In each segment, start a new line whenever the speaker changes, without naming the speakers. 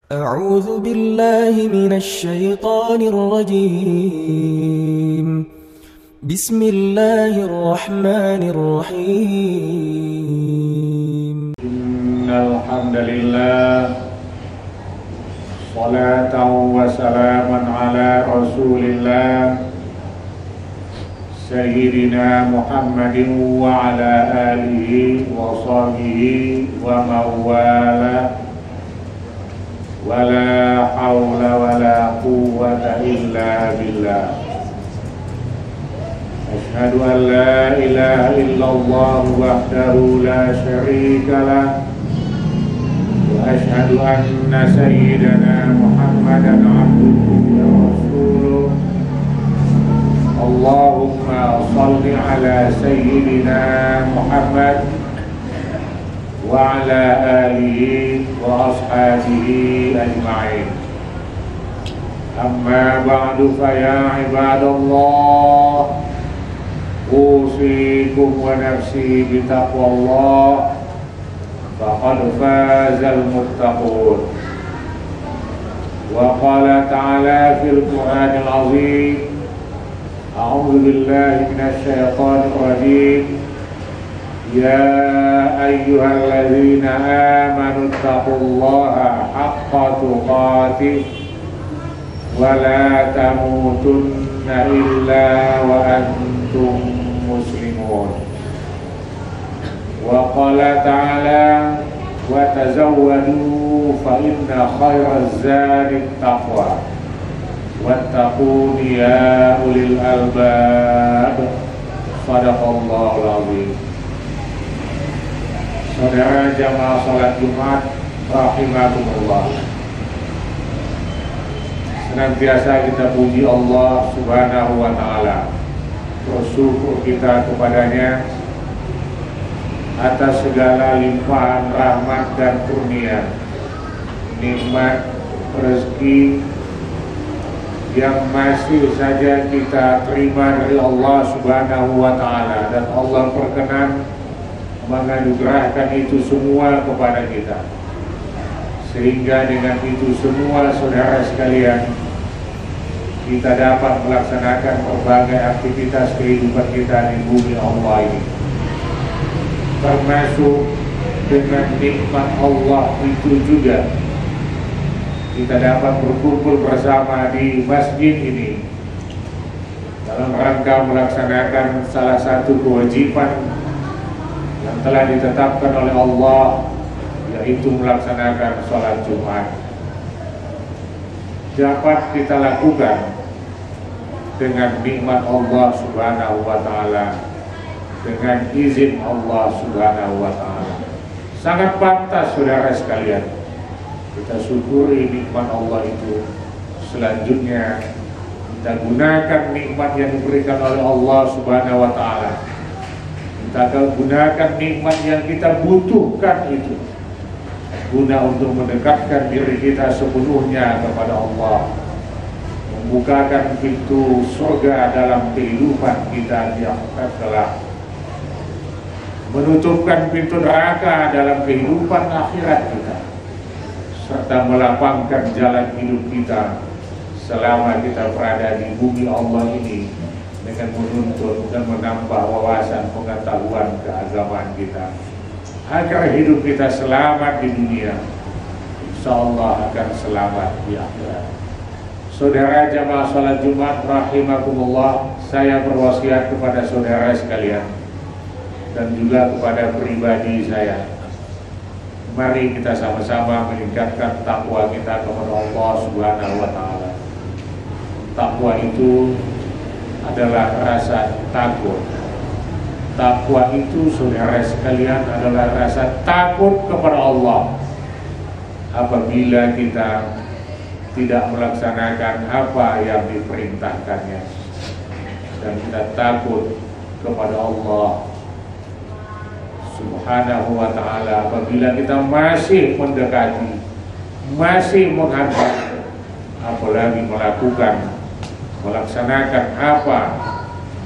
أعوذ بالله من الشيطان الرجيم. بسم الله الرحمن الرحيم.
إن الحمد لله صلاة وسلاما على رسول الله سيدنا محمد وعلى آله وصحبه ومن والاه ولا حول ولا قوة إلا بالله. أشهد أن لا إله إلا الله وحده لا شريك له وأشهد أن سيدنا محمدا عبده ورسوله. اللهم صل على سيدنا محمد وعلى آله وأصحابه أجمعين. أما بعد فيا عباد الله أوصيكم ونفسي بتقوى الله فقد فاز المتقون. وقال تعالى في القرآن العظيم: أعوذ بالله من الشيطان الرجيم: يا أيها الذين آمنوا اتقوا الله حق تقاته ولا تموتن إلا وأنتم مسلمون. وقال تعالى: وتزودوا فإن خير الزاد التقوى واتقون يا أولي الألباب. صدق الله العظيم. Saudara jamaah salat Jumat rahimakumullah, senantiasa kita puji Allah Subhanahu wa ta'ala, bersyukur kita kepadanya atas segala limpahan rahmat dan kurnia, nikmat rezeki yang masih saja kita terima dari Allah Subhanahu wa ta'ala, dan Allah berkenan menganugerahkan itu semua kepada kita, sehingga dengan itu semua saudara sekalian kita dapat melaksanakan berbagai aktivitas kehidupan kita di bumi Allah ini, termasuk dengan nikmat Allah itu juga kita dapat berkumpul bersama di masjid ini dalam rangka melaksanakan salah satu kewajiban yang telah ditetapkan oleh Allah, yaitu melaksanakan sholat Jumat. Dapat kita lakukan dengan nikmat Allah Subhanahu wa ta'ala, dengan izin Allah Subhanahu wa ta'ala. Sangat pantas saudara sekalian kita syukuri nikmat Allah itu. Selanjutnya kita gunakan nikmat yang diberikan oleh Allah Subhanahu wa ta'ala. Kita gunakan nikmat yang kita butuhkan itu guna untuk mendekatkan diri kita sepenuhnya kepada Allah, membukakan pintu surga dalam kehidupan kita di akhirat kelak, menutupkan pintu neraka dalam kehidupan akhirat kita, serta melapangkan jalan hidup kita selama kita berada di bumi Allah ini dengan menuntut dan menambah wawasan pengetahuan keagamaan kita, agar hidup kita selamat di dunia, insyaallah akan selamat di akhirat. Saudara jamaah salat Jumat rahimakumullah, saya berwasiat kepada saudara sekalian dan juga kepada pribadi saya, mari kita sama-sama meningkatkan takwa kita kepada Allah Subhanahu wa ta'ala. Takwa itu adalah rasa takut. Takwa itu saudara sekalian adalah rasa takut kepada Allah apabila kita tidak melaksanakan apa yang diperintahkannya, dan kita takut kepada Allah Subhanahu wa ta'ala apabila kita masih mendekati, masih menghadap, apalagi melaksanakan apa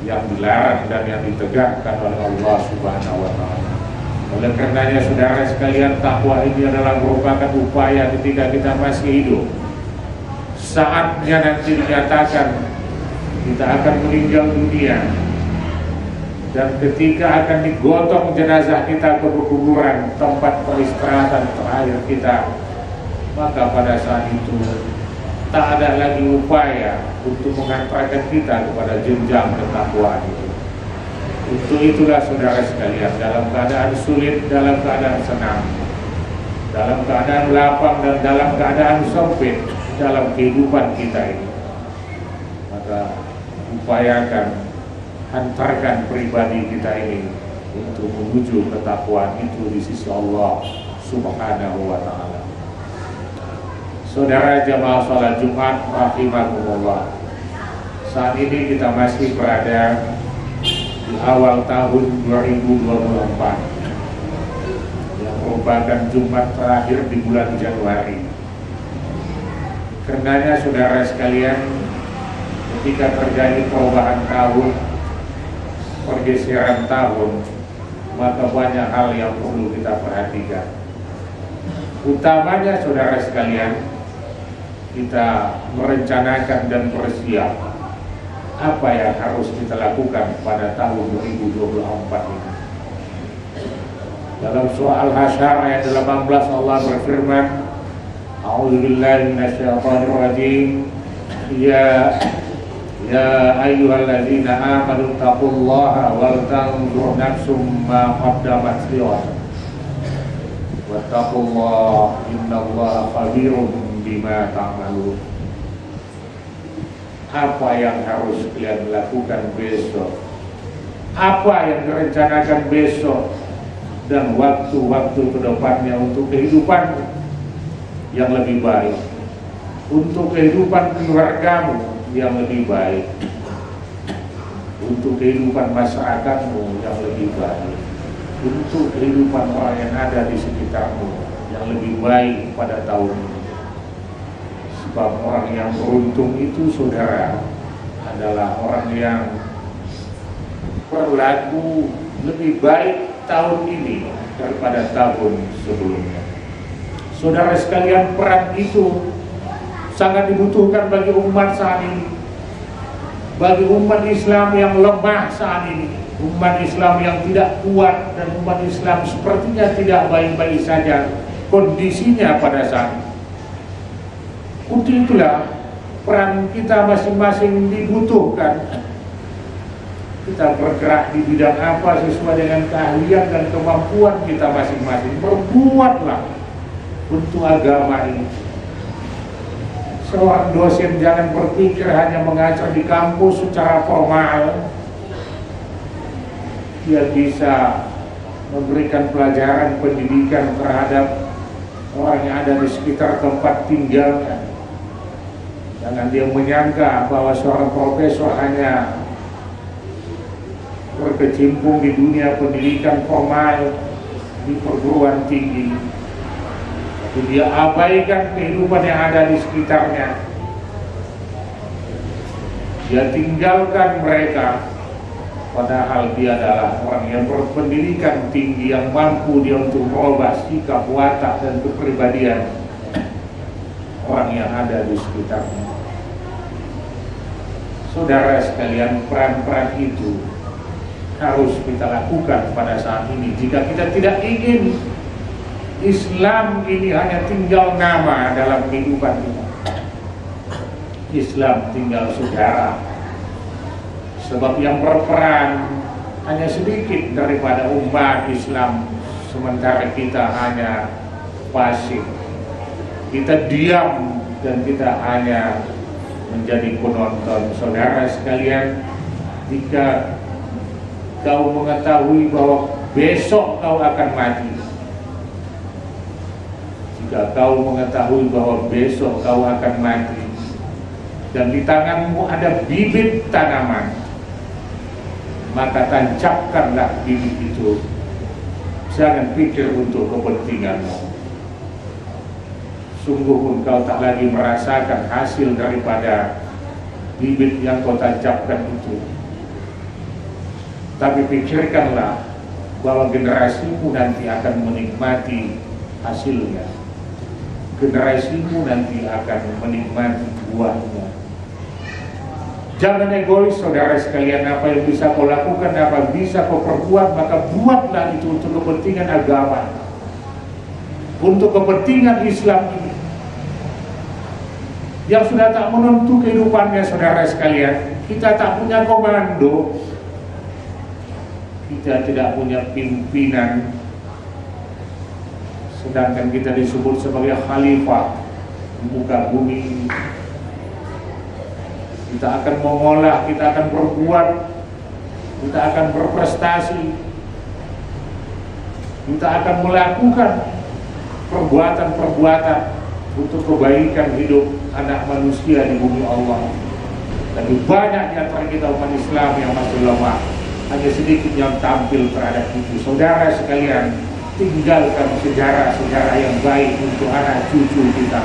yang dilarang dan yang ditegakkan oleh Allah Subhanahu wa ta'ala. Oleh karenanya saudara sekalian, takwa ini adalah merupakan upaya ketika kita masih hidup. Saatnya nanti dinyatakan kita akan meninggal dunia, dan ketika akan digotong jenazah kita ke kuburan, tempat peristirahatan terakhir kita, maka pada saat itu tak ada lagi upaya untuk mengantarkan kita kepada jenjang ketakwaan itu. Untuk itulah saudara sekalian, dalam keadaan sulit, dalam keadaan senang, dalam keadaan lapang dan dalam keadaan sempit dalam kehidupan kita ini, maka upayakan, hantarkan pribadi kita ini untuk menuju ketakwaan itu di sisi Allah Subhanahu wa ta'ala. Saudara jamaah salat Jumat rahimakumullah, saat ini kita masih berada di awal tahun 2024 yang merupakan Jumat terakhir di bulan Januari. Karenanya saudara sekalian, ketika terjadi perubahan tahun, pergeseran tahun, maka banyak hal yang perlu kita perhatikan. Utamanya saudara sekalian, kita merencanakan dan bersiap apa yang harus kita lakukan pada tahun 2024 ini. Dalam surah Al-Hasyr ayat 18 Allah berfirman, A'udzubillahi minasyaitonirrajim, ya ayyuhalladzina amanu taqullaha wal tanzur nafsum ma qaddamat lighad wattaqullaha innallaha khabirum bima ta'malun. Apa yang harus kalian lakukan besok, apa yang direncanakan besok, dan waktu-waktu kedepannya untuk kehidupan yang lebih baik, untuk kehidupan keluargamu yang lebih baik, untuk kehidupan masyarakatmu yang lebih baik, untuk kehidupan orang yang ada di sekitarmu yang lebih baik pada tahun ini. Sebab orang yang beruntung itu saudara adalah orang yang berlaku lebih baik tahun ini daripada tahun sebelumnya. Saudara sekalian, peran itu sangat dibutuhkan bagi umat saat ini, bagi umat Islam yang lemah saat ini, umat Islam yang tidak kuat, dan umat Islam sepertinya tidak baik-baik saja kondisinya pada saat ini. Untuk itulah peran kita masing-masing dibutuhkan. Kita bergerak di bidang apa sesuai dengan keahlian dan kemampuan kita masing-masing. Berbuatlah untuk agama ini. Seorang dosen jangan berpikir hanya mengajar di kampus secara formal. Dia bisa memberikan pelajaran pendidikan terhadap orang yang ada di sekitar tempat tinggalnya. Jangan dia menyangka bahwa seorang profesor hanya berkecimpung di dunia pendidikan formal di perguruan tinggi, tapi dia abaikan kehidupan yang ada di sekitarnya. Dia tinggalkan mereka, padahal dia adalah orang yang berpendidikan tinggi yang mampu dia untuk merubah sikap, watak, dan kepribadian orang yang ada di sekitarnya. Saudara sekalian, peran-peran itu harus kita lakukan pada saat ini. Jika kita tidak ingin Islam ini hanya tinggal nama dalam kehidupan kita, Islam tinggal sejarah. Sebab yang berperan hanya sedikit daripada umat Islam, sementara kita hanya pasif. Kita diam dan kita hanya menjadi penonton. Saudara sekalian, jika kau mengetahui bahwa besok kau akan mati, jika kau mengetahui bahwa besok kau akan mati, dan di tanganmu ada bibit tanaman, maka tancapkanlah bibit itu. Jangan pikir untuk kepentinganmu. Sungguh pun kau tak lagi merasakan hasil daripada bibit yang kau tancapkan itu. Tapi pikirkanlah bahwa generasimu nanti akan menikmati hasilnya. Generasimu nanti akan menikmati buahnya. Jangan egois saudara sekalian, apa yang bisa kau lakukan, apa bisa kau perbuat, maka buatlah itu untuk kepentingan agama, untuk kepentingan Islam ini yang sudah tak menentu kehidupannya saudara sekalian. Kita tak punya komando, kita tidak punya pimpinan, sedangkan kita disebut sebagai khalifah di muka bumi ini. Kita akan mengolah, kita akan berbuat, kita akan berprestasi, kita akan melakukan perbuatan-perbuatan untuk kebaikan hidup anak manusia di bumi Allah. Tapi banyak di antara kita umat Islam yang masih lemah, hanya sedikit yang tampil terhadap itu. Saudara sekalian, tinggalkan sejarah-sejarah yang baik untuk anak cucu kita,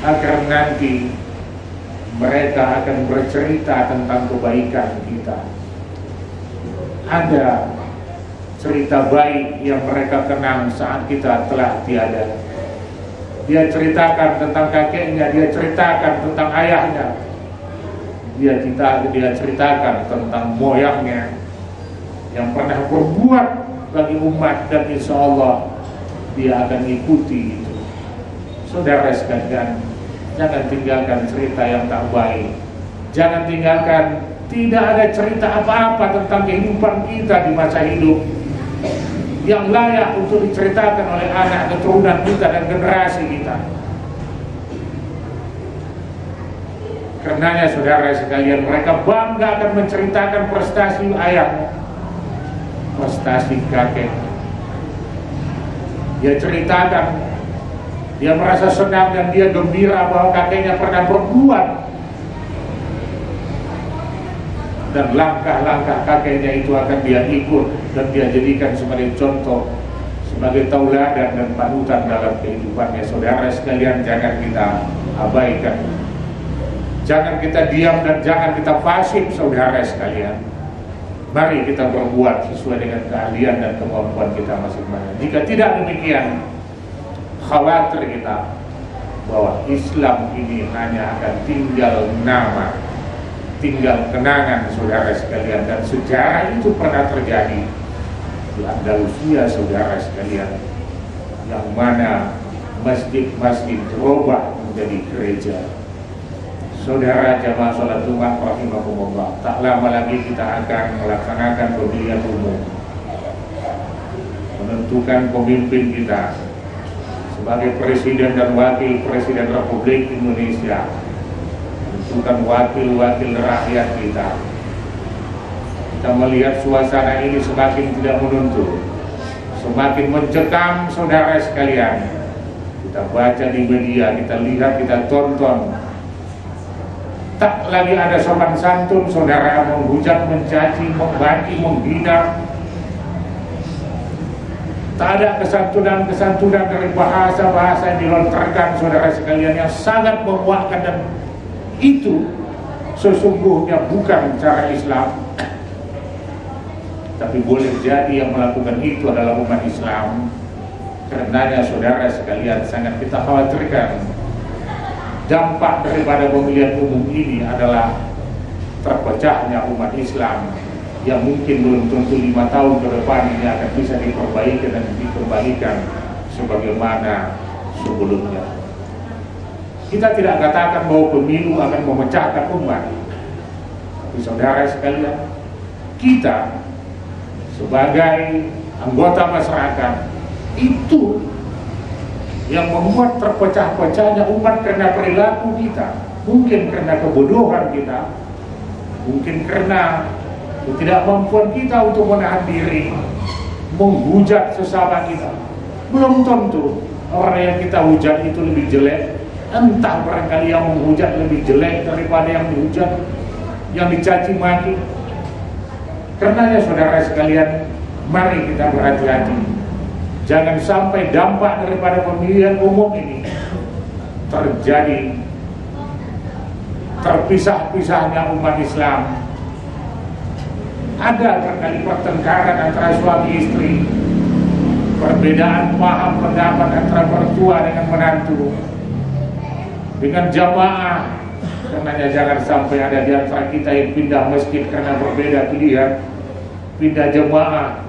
agar nanti mereka akan bercerita tentang kebaikan kita. Ada cerita baik yang mereka kenang saat kita telah tiada. Dia ceritakan tentang kakeknya, dia ceritakan tentang ayahnya, dia ceritakan tentang moyangnya yang pernah berbuat bagi umat, dan insya Allah dia akan ikuti itu. Saudara sekalian, jangan tinggalkan cerita yang tak baik. Jangan tinggalkan, tidak ada cerita apa-apa tentang kehidupan kita di masa hidup yang layak untuk diceritakan oleh anak keturunan kita dan generasi kita. Karenanya saudara sekalian, mereka bangga akan menceritakan prestasi ayahnya, prestasi kakek. Dia ceritakan, dia merasa senang dan dia gembira bahwa kakeknya pernah berbuat, dan langkah-langkah kakeknya itu akan dia ikut dan dia jadikan sebagai contoh, sebagai tauladan dan panutan dalam kehidupannya. Saudara sekalian, jangan kita abaikan, jangan kita diam, dan jangan kita pasif saudara sekalian. Mari kita berbuat sesuai dengan keahlian dan kemampuan kita masing-masing. Jika tidak demikian, khawatir kita bahwa Islam ini hanya akan tinggal nama, tinggal kenangan saudara sekalian. Dan sejarah itu pernah terjadi di Andalusia saudara sekalian, yang mana masjid-masjid berubah menjadi gereja. Saudara jamaah salat Jumat rahimahumullah, tak lama lagi kita akan melaksanakan pemilihan umum, menentukan pemimpin kita sebagai presiden dan wakil presiden Republik Indonesia, menentukan wakil-wakil rakyat kita. Kita melihat suasana ini semakin tidak menentu, semakin mencekam saudara sekalian. Kita baca di media, kita lihat, kita tonton, tak lagi ada sopan santun saudara, menghujat, mencaci, membaki, menghina. Tak ada kesantunan dari bahasa-bahasa yang dilontarkan saudara sekalian yang sangat memuakkan, dan itu sesungguhnya bukan cara Islam. Tapi boleh jadi yang melakukan itu adalah umat Islam. Karenanya saudara sekalian, sangat kita khawatirkan dampak daripada pemilihan umum ini adalah terpecahnya umat Islam, yang mungkin belum tentu 5 tahun ke depan ini akan bisa diperbaiki dan dikembalikan sebagaimana sebelumnya. Kita tidak katakan bahwa pemilu akan memecahkan umat, tapi saudara sekalian, kita sebagai anggota masyarakat itu yang membuat terpecah-pecahnya umat karena perilaku kita, mungkin karena kebodohan kita, mungkin karena ketidakmampuan kita untuk menahan diri, menghujat sesama kita. Belum tentu orang yang kita hujat itu lebih jelek, entah barangkali yang menghujat lebih jelek daripada yang dihujat, yang dicaci maki. Karenanya saudara sekalian, mari kita berhati-hati, jangan sampai dampak daripada pemilihan umum ini terjadi terpisah-pisahnya umat Islam, Ada berkali pertengkaran antara suami istri, perbedaan paham pendapat antara mertua dengan menantu, dengan jamaah. Karenanya jangan sampai ada di antara kita yang pindah masjid karena berbeda pilihan, pindah jamaah,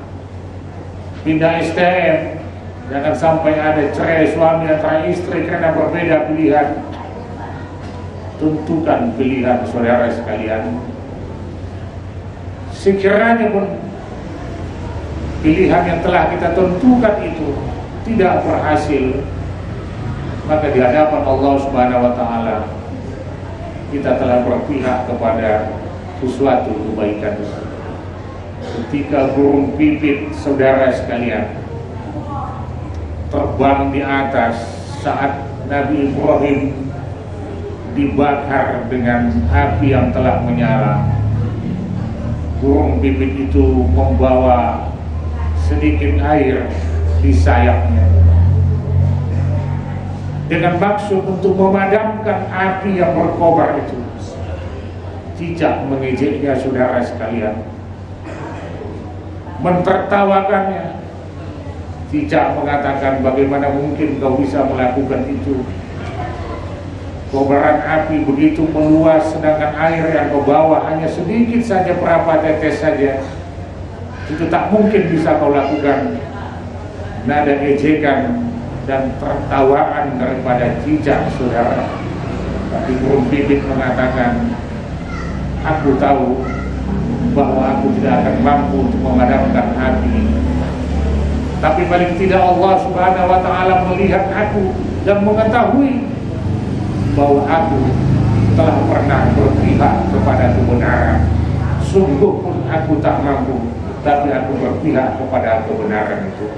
pindah STM. Jangan sampai ada cerai suami antara istri karena berbeda pilihan. Tentukan pilihan saudara sekalian. Sekiranya pun pilihan yang telah kita tentukan itu tidak berhasil, maka di hadapan Allah Subhanahu wa taala kita telah berpihak kepada sesuatu kebaikan. Ketika burung pipit saudara sekalian terbang di atas saat Nabi Ibrahim dibakar dengan api yang telah menyala, burung pipit itu membawa sedikit air di sayapnya dengan maksud untuk memadamkan api yang berkobar itu. Cicak mengejeknya saudara sekalian, mentertawakannya. Cicak mengatakan, bagaimana mungkin kau bisa melakukan itu? Kobaran api begitu meluas, sedangkan air yang kau bawa hanya sedikit saja, berapa tetes saja. Itu tak mungkin bisa kau lakukan. Nada ejekan dan tertawaan daripada cicak saudara. Tapi burung pipit mengatakan, aku tahu bahwa aku tidak akan mampu untuk memadamkan api ini. Tapi paling tidak Allah Subhanahu wa taala melihat aku dan mengetahui bahwa aku telah pernah berpihak kepada kebenaran. Sungguh pun aku tak mampu, tapi aku berpihak kepada kebenaran itu.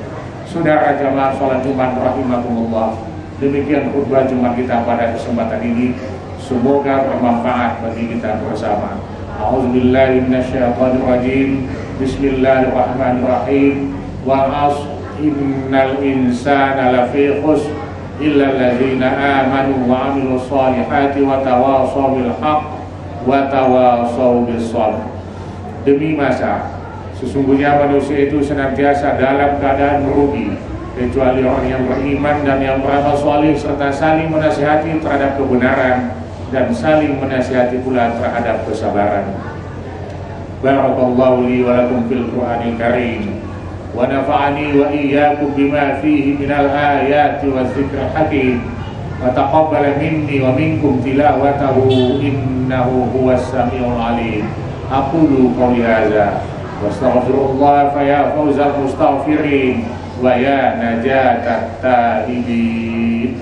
Saudara jamaah salat Jumat rahimakumullah, demikian khutbah Jumat kita pada kesempatan ini. Semoga bermanfaat bagi kita bersama. A'udzubillahi minasyaitonir rajim. Bismillahirrahmanirrahim. Wal 'ashr innal insana lafi khusr illa alladzina amanu wa 'amilus solihati wa tawashaw bil haqq wa tawashaw bis sabr. Demi masa, sesungguhnya manusia itu senantiasa dalam keadaan merugi, kecuali orang yang beriman dan yang beramal saleh serta saling menasihati terhadap kebenaran dan saling menasihati pula terhadap kesabaran. Barakallahu li wa lakum fil Qur'anil Karim wa nafa'ani wa iyyakum bima fihi minal ayati wa dzikril hakim wa taqabbala minni wa minkum tilawatahu innahu huwas samiul alim. Aqulu qawli hadza wa astaghfirullah fa ya fawzal mustaghfirin wa ya najatat taibin.